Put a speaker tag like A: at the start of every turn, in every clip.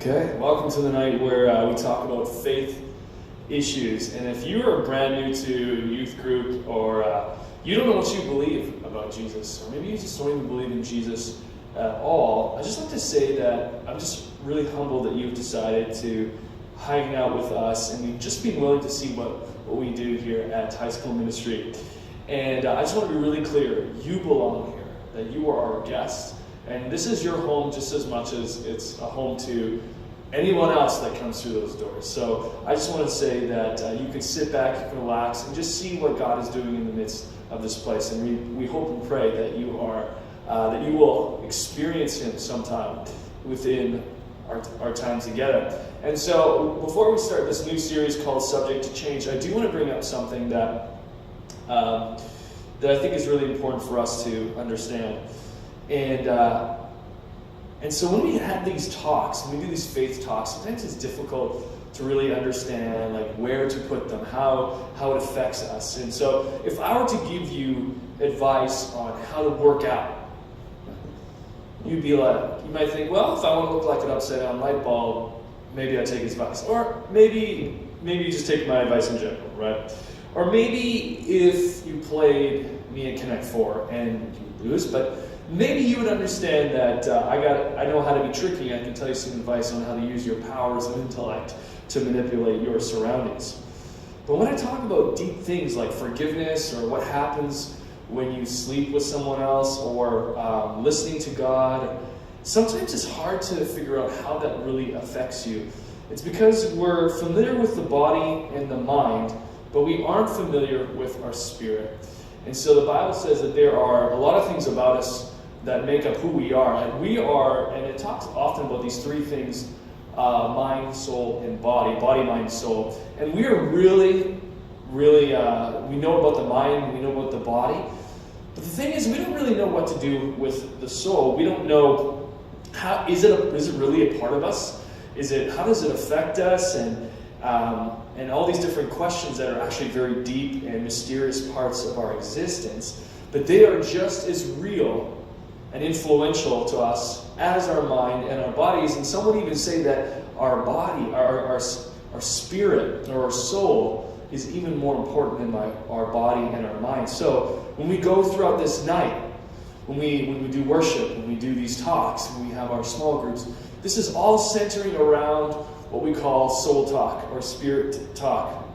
A: Okay, welcome to the night where we talk about faith issues. And if you are brand new to youth group or you don't know what you believe about Jesus, or maybe you just don't even believe in Jesus at all, I just like to say that I'm just really humbled that you've decided to hang out with us and you've just been willing to see what we do here at High School Ministry. And I just want to be really clear, you belong here, that you are our guest. And this is your home just as much as it's a home to anyone else that comes through those doors. So I just want to say that you can sit back, you can relax, and just see what God is doing in the midst of this place. And we hope and pray that you will experience Him sometime within our time together. And so before we start this new series called Subject to Change, I do want to bring up something that I think is really important for us to understand. And so when we have these talks, when we do these faith talks, sometimes it's difficult to really understand like where to put them, how it affects us. And so if I were to give you advice on how to work out, you'd be like, you might think, well, if I want to look like an upside down light bulb, maybe I take his advice. Or maybe you just take my advice in general, right? Or maybe if you played me in Connect 4 and you lose, but maybe you would understand that I know how to be tricky. I can tell you some advice on how to use your powers of intellect to manipulate your surroundings. But when I talk about deep things like forgiveness or what happens when you sleep with someone else or listening to God, sometimes it's hard to figure out how that really affects you. It's because we're familiar with the body and the mind, but we aren't familiar with our spirit. And so the Bible says that there are a lot of things about us that make up who we are. And it talks often about these three things, mind, soul, and body, mind, soul. And we are really, we know about the mind, we know about the body. But the thing is, we don't really know what to do with the soul. We don't know, is it really a part of us? How does it affect us? And all these different questions that are actually very deep and mysterious parts of our existence. But they are just as real and influential to us as our mind and our bodies. And some would even say that our body, our spirit, or our soul is even more important than our body and our mind. So when we go throughout this night, when we do worship, when we do these talks, when we have our small groups, this is all centering around what we call soul talk or spirit talk.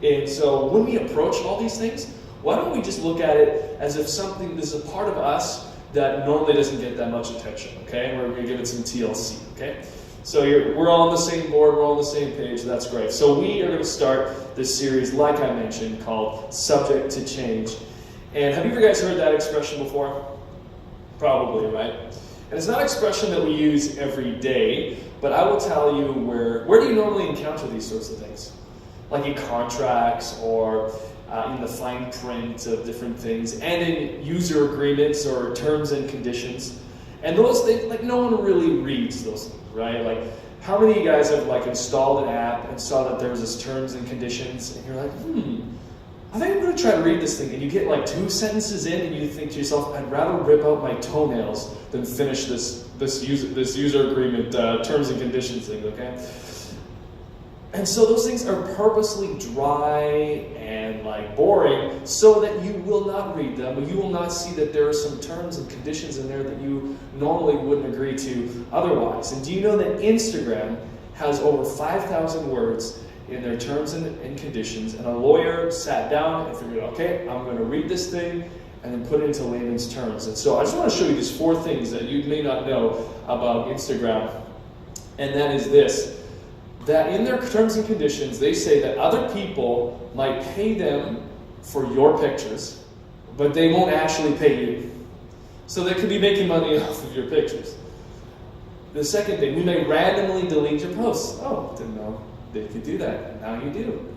A: And so when we approach all these things, why don't we just look at it as if something is a part of us that normally doesn't get that much attention, okay? We're going to give it some TLC, okay? So we're all on the same board, we're all on the same page, that's great. So we are going to start this series, like I mentioned, called Subject to Change. And have you guys heard that expression before? Probably, right? And it's not an expression that we use every day, but I will tell you where do you normally encounter these sorts of things? Like in contracts or in the fine print of different things, and in user agreements or terms and conditions. And those things, like no one really reads those things, right? Like how many of you guys have like installed an app and saw that there was this terms and conditions, and you're like, I think I'm going to try to read this thing, and you get like 2 sentences in, and you think to yourself, I'd rather rip out my toenails than finish this user agreement terms and conditions thing, okay? And so those things are purposely dry and like boring so that you will not read them. You will not see that there are some terms and conditions in there that you normally wouldn't agree to otherwise. And do you know that Instagram has over 5,000 words in their terms and conditions, and a lawyer sat down and figured, okay, I'm going to read this thing and then put it into layman's terms. And so I just want to show you these 4 things that you may not know about Instagram. And that is this. That in their terms and conditions, they say that other people might pay them for your pictures, but they won't actually pay you. So they could be making money off of your pictures. The second thing, we may randomly delete your posts. Oh, didn't know they could do that. Now you do.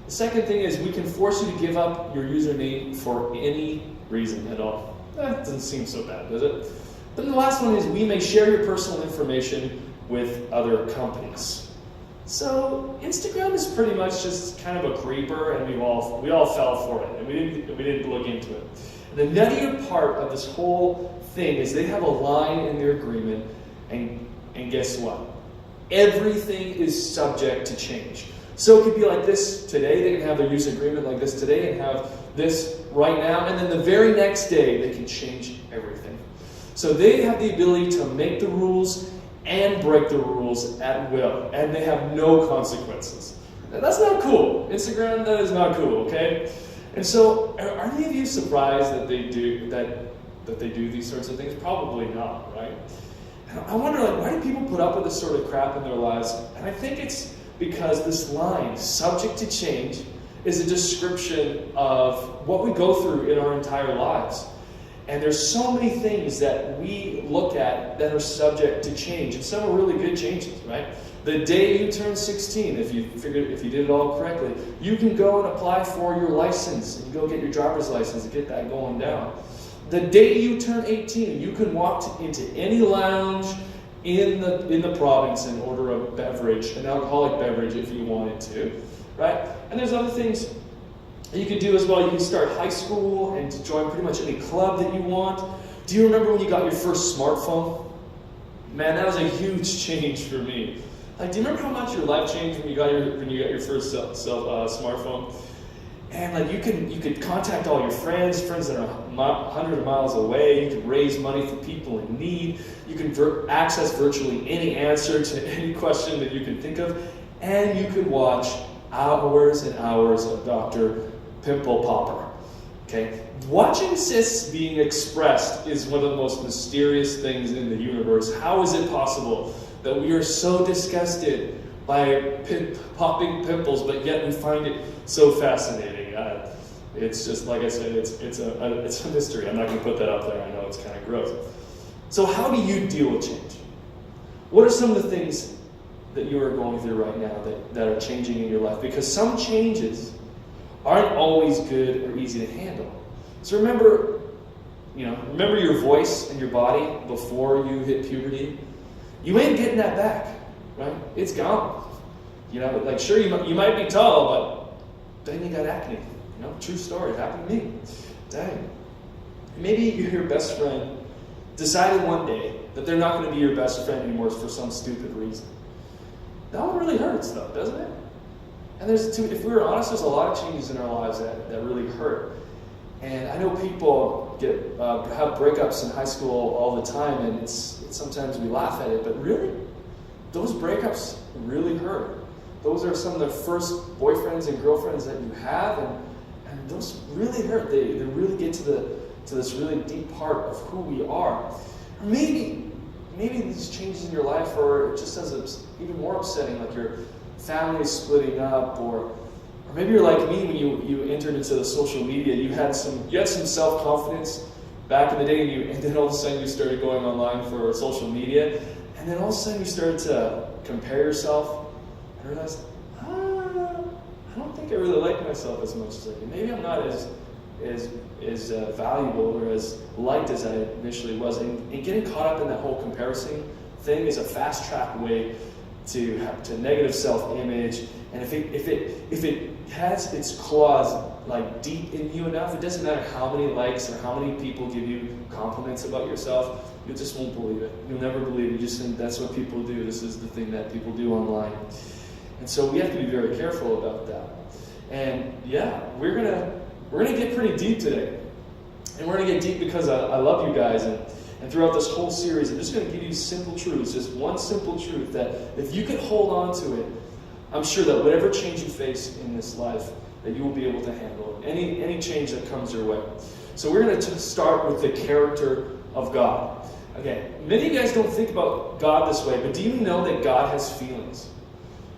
A: The second thing is we can force you to give up your username for any reason at all. That doesn't seem so bad, does it? Then the last one is we may share your personal information with other companies. So Instagram is pretty much just kind of a creeper, and we all fell for it, and we didn't look into it. And the nuttier part of this whole thing is they have a line in their agreement, and guess what? everything is subject to change. So it could be like this today, they can have their use agreement like this today and have this right now, and then the very next day they can change everything. So they have the ability to make the rules and break the rules at will, and they have no consequences. Now, that's not cool. Instagram, that is not cool, okay? And so, are any of you surprised that they do that they do these sorts of things? Probably not, right? And I wonder, like, why do people put up with this sort of crap in their lives? And I think it's because this line, subject to change, is a description of what we go through in our entire lives. And there's so many things that we look at that are subject to change, and some are really good changes, right? The day you turn 16, if you did it all correctly, you can go and apply for your license and go get your driver's license and get that going down. The day you turn 18, you can walk into any lounge in the province and order a beverage, an alcoholic beverage, if you wanted to, right? And there's other things you can do as well. You can start high school and join pretty much any club that you want. Do you remember when you got your first smartphone? Man, that was a huge change for me. Like, do you remember how much your life changed when you got your first smartphone? And like, you could contact all your friends that are 100 miles away. You could raise money for people in need. You can access virtually any answer to any question that you can think of, and you could watch hours and hours of Dr. Pimple Popper. Okay, watching cysts being expressed is one of the most mysterious things in the universe. How is it possible that we are so disgusted by popping pimples, but yet we find it so fascinating? It's just, like I said, it's a mystery. I'm not going to put that up there. I know it's kind of gross. So how do you deal with change? What are some of the things that you are going through right now that are changing in your life? Because some changes aren't always good or easy to handle. So remember your voice and your body before you hit puberty. You ain't getting that back, right? It's gone. Like, sure, you might be tall, but then you got acne. True story. It happened to me. Dang. Maybe your best friend decided one day that they're not going to be your best friend anymore for some stupid reason. That one really hurts, though, doesn't it? And if we were honest, there's a lot of changes in our lives that really hurt. And I know people have breakups in high school all the time, and it's sometimes we laugh at it, but really, those breakups really hurt. Those are some of the first boyfriends and girlfriends that you have, and those really hurt. They really get to this really deep part of who we are. Or maybe these changes in your life are just even more upsetting, like your family is splitting up, or maybe you're like me when you entered into the social media. You had some self-confidence back in the day, and then all of a sudden you started going online for social media, and then all of a sudden you started to compare yourself and realized, I don't think I really like myself as much as I do. Maybe I'm not as valuable or as liked as I initially was. And getting caught up in that whole comparison thing is a fast-track way to negative self-image. And if it has its claws like deep in you enough, it doesn't matter how many likes or how many people give you compliments about yourself, you just won't believe it. You'll never believe it. You just think that's what people do. This is the thing that people do online. And so we have to be very careful about that. And yeah, we're gonna get pretty deep today. And we're gonna get deep because I love you guys, and throughout this whole series, I'm just gonna give you simple truths, just one simple truth that if you can hold on to it, I'm sure that whatever change you face in this life, that you will be able to handle any change that comes your way. So we're gonna start with the character of God. Okay, many of you guys don't think about God this way, but do you know that God has feelings?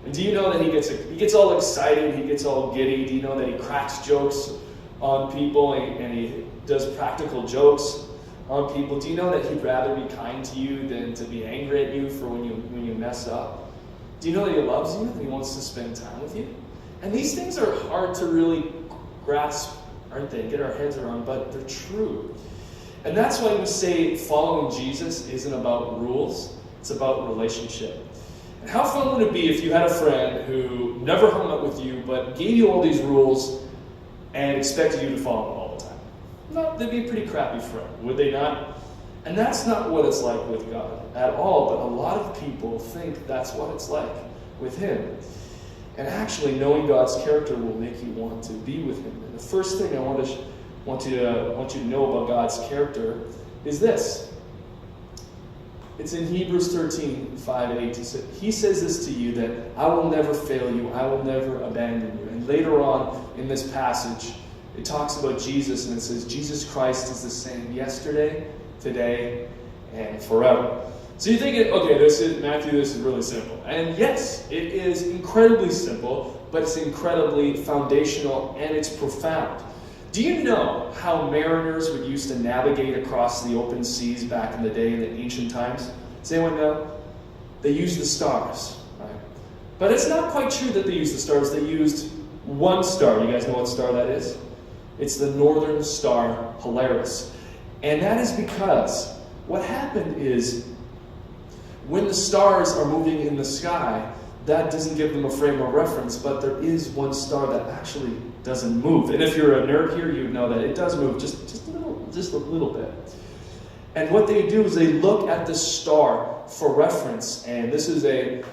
A: And do you know that he gets all excited, he gets all giddy? Do you know that he cracks jokes on people and he does practical jokes on people? Do you know that he'd rather be kind to you than to be angry at you for when you mess up? Do you know that he loves you and he wants to spend time with you? And these things are hard to really grasp, aren't they? Get our heads around, but they're true. And that's why we say following Jesus isn't about rules, it's about relationship. And how fun would it be if you had a friend who never hung out with you, but gave you all these rules and expected you to follow them all the time? No, they'd be a pretty crappy friend, would they not? And that's not what it's like with God at all, but a lot of people think that's what it's like with Him. And actually, knowing God's character will make you want to be with Him. And the first thing I want you to know about God's character is this. It's in Hebrews 13, 5 and 8. He says this to you, that I will never fail you, I will never abandon you. And later on in this passage, it talks about Jesus, and it says, Jesus Christ is the same yesterday, today, and forever. So you're thinking, okay, Matthew, this is really simple. And yes, it is incredibly simple, but it's incredibly foundational, and it's profound. Do you know how mariners would used to navigate across the open seas back in the day in the ancient times? Does anyone know? They used the stars, right? But it's not quite true that they used the stars. They used one star. You guys know what star that is? It's the Northern Star Polaris. And that is because what happened is when the stars are moving in the sky, that doesn't give them a frame of reference, but there is one star that actually doesn't move. And if you're a nerd here, you would know that it does move just a little bit. And what they do is they look at the star for reference. And this is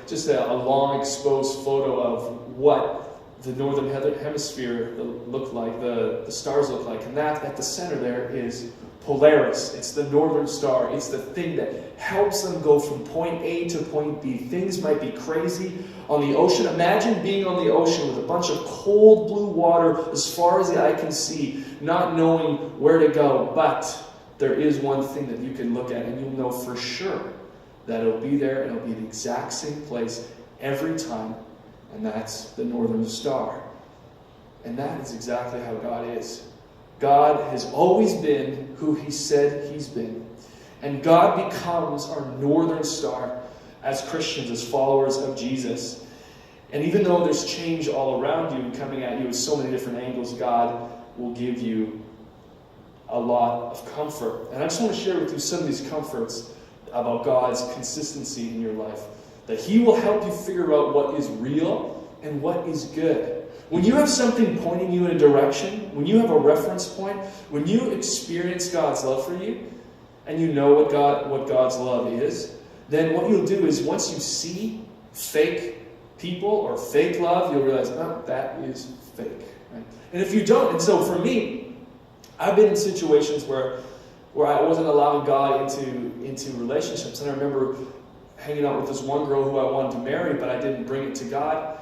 A: just a long exposed photo of what the northern hemisphere look like, the stars look like. And that at the center there is Polaris. It's the northern star. It's the thing that helps them go from point A to point B. Things might be crazy on the ocean. Imagine being on the ocean with a bunch of cold blue water as far as the eye can see, not knowing where to go. But there is one thing that you can look at and you'll know for sure that it'll be there and it'll be the exact same place every time, and that's the northern star. And that is exactly how God is. God has always been who He said He's been. And God becomes our northern star as Christians, as followers of Jesus. And even though there's change all around you, coming at you with so many different angles, God will give you a lot of comfort. And I just want to share with you some of these comforts about God's consistency in your life. That He will help you figure out what is real and what is good. When you have something pointing you in a direction, when you have a reference point, when you experience God's love for you, and you know what God's love is, then what you'll do is once you see fake people or fake love, you'll realize, oh, that is fake. Right? And if you don't, and so for me, I've been in situations where I wasn't allowing God into relationships. And I remember hanging out with this one girl who I wanted to marry, but I didn't bring it to God.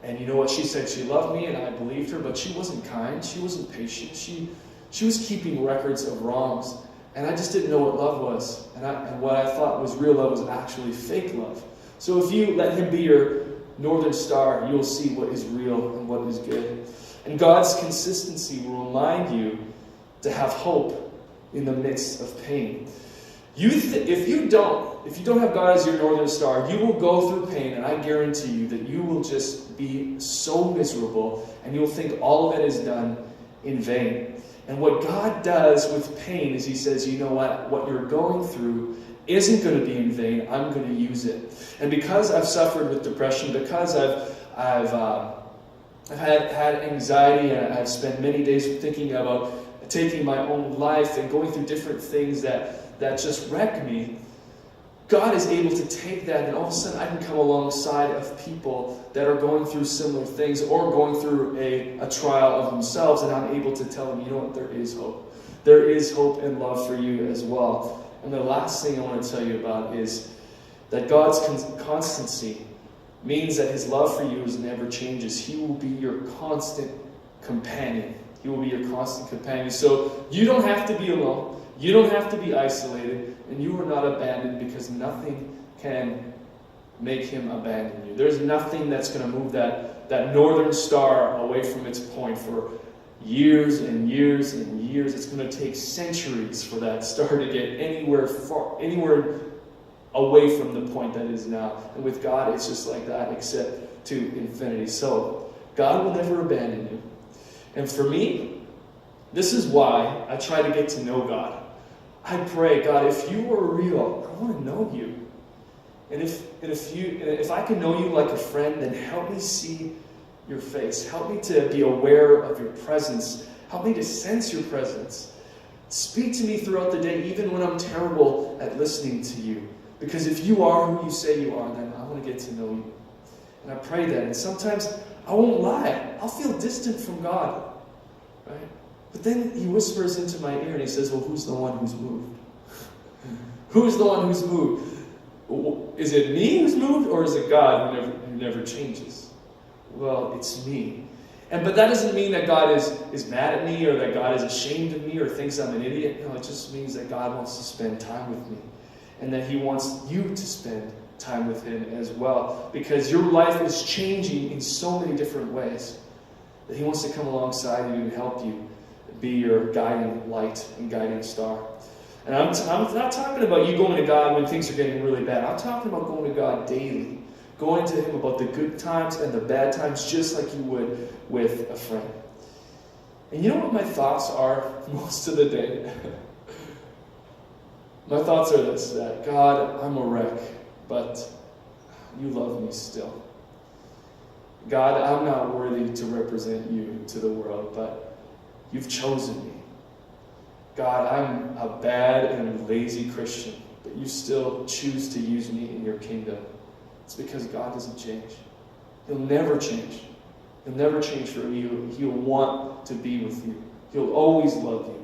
A: And you know what? She said she loved me, and I believed her, but she wasn't kind. She wasn't patient. She was keeping records of wrongs. And I just didn't know what love was. And what I thought was real love was actually fake love. So if you let Him be your northern star, you'll see what is real and what is good. And God's consistency will remind you to have hope in the midst of pain. If you don't have God as your northern star, you will go through pain, and I guarantee you that you will just be so miserable, and you'll think all of it is done in vain. And what God does with pain is He says, you know what you're going through isn't going to be in vain. I'm going to use it. And because I've suffered with depression, because I've had anxiety, and I've spent many days thinking about taking my own life and going through different things that just wreck me, God is able to take that, and all of a sudden I can come alongside of people that are going through similar things or going through a trial of themselves, and I'm able to tell them, you know what, there is hope. There is hope and love for you as well. And the last thing I want to tell you about is that God's constancy means that His love for you never changes. He will be your constant companion. He will be your constant companion. So you don't have to be alone. You don't have to be isolated, and you are not abandoned, because nothing can make Him abandon you. There's nothing that's going to move that northern star away from its point for years and years and years. It's going to take centuries for that star to get anywhere away from the point that it is now. And with God, it's just like that, except to infinity. So God will never abandon you. And for me, this is why I try to get to know God. I pray, God, if you are real, I want to know you. And if I can know you like a friend, then help me see your face. Help me to be aware of your presence. Help me to sense your presence. Speak to me throughout the day, even when I'm terrible at listening to you. Because if you are who you say you are, then I want to get to know you. And I pray that. And sometimes I won't lie. I'll feel distant from God. Right? But then he whispers into my ear and he says, well, who's the one who's moved? Who's the one who's moved? Is it me who's moved, or is it God who never changes? Well, it's me. But that doesn't mean that God is mad at me, or that God is ashamed of me, or thinks I'm an idiot. No, it just means that God wants to spend time with me. And that he wants you to spend time with him as well. Because your life is changing in so many different ways. That he wants to come alongside you and help you be your guiding light and guiding star. And I'm not talking about you going to God when things are getting really bad. I'm talking about going to God daily. Going to him about the good times and the bad times, just like you would with a friend. And you know what my thoughts are most of the day? My thoughts are this, that God, I'm a wreck, but you love me still. God, I'm not worthy to represent you to the world, but you've chosen me. God, I'm a bad and lazy Christian, but you still choose to use me in your kingdom. It's because God doesn't change. He'll never change. He'll never change for you. He'll want to be with you. He'll always love you.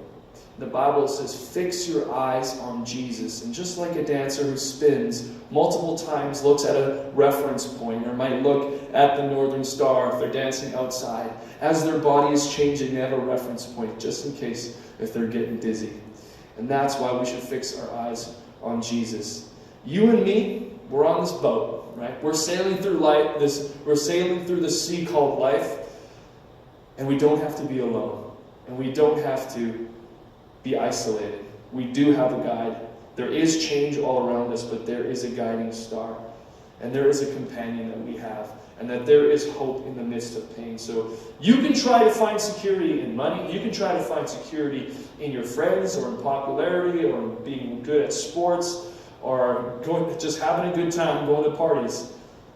A: The Bible says, fix your eyes on Jesus. And just like a dancer who spins multiple times, looks at a reference point, or might look at the northern star if they're dancing outside. As their body is changing, they have a reference point, just in case if they're getting dizzy. And that's why we should fix our eyes on Jesus. You and me, we're on this boat, right? We're sailing through life. We're sailing through the sea called life, and we don't have to be alone, and we don't have to be isolated. We do have a guide. There is change all around us, but there is a guiding star, and there is a companion that we have, and that there is hope in the midst of pain. So you can try to find security in money. You can try to find security in your friends, or in popularity, or in being good at sports, or just having a good time, going to parties.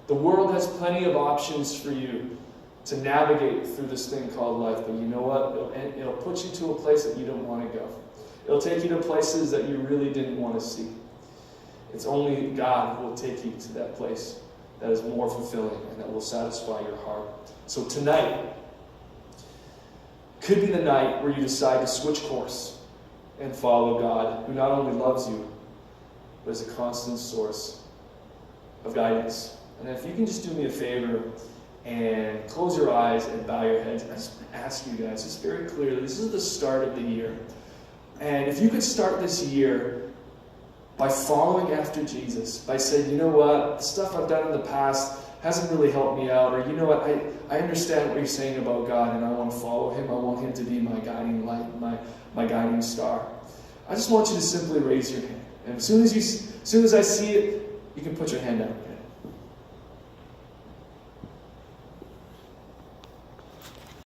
A: The world has plenty of options for you to navigate through this thing called life. But you know what? It'll put you to a place that you don't want to go. It'll take you to places that you really didn't want to see. It's only God who will take you to that place that is more fulfilling and that will satisfy your heart. So tonight could be the night where you decide to switch course and follow God, who not only loves you, but is a constant source of guidance. And if you can just do me a favor and close your eyes and bow your heads, I just want to ask you guys, just very clearly, this is the start of the year. And if you could start this year by following after Jesus, by saying, you know what, the stuff I've done in the past hasn't really helped me out, or you know what, I understand what you're saying about God, and I want to follow him. I want him to be my guiding light, my guiding star. I just want you to simply raise your hand. And as soon as I see it, you can put your hand out.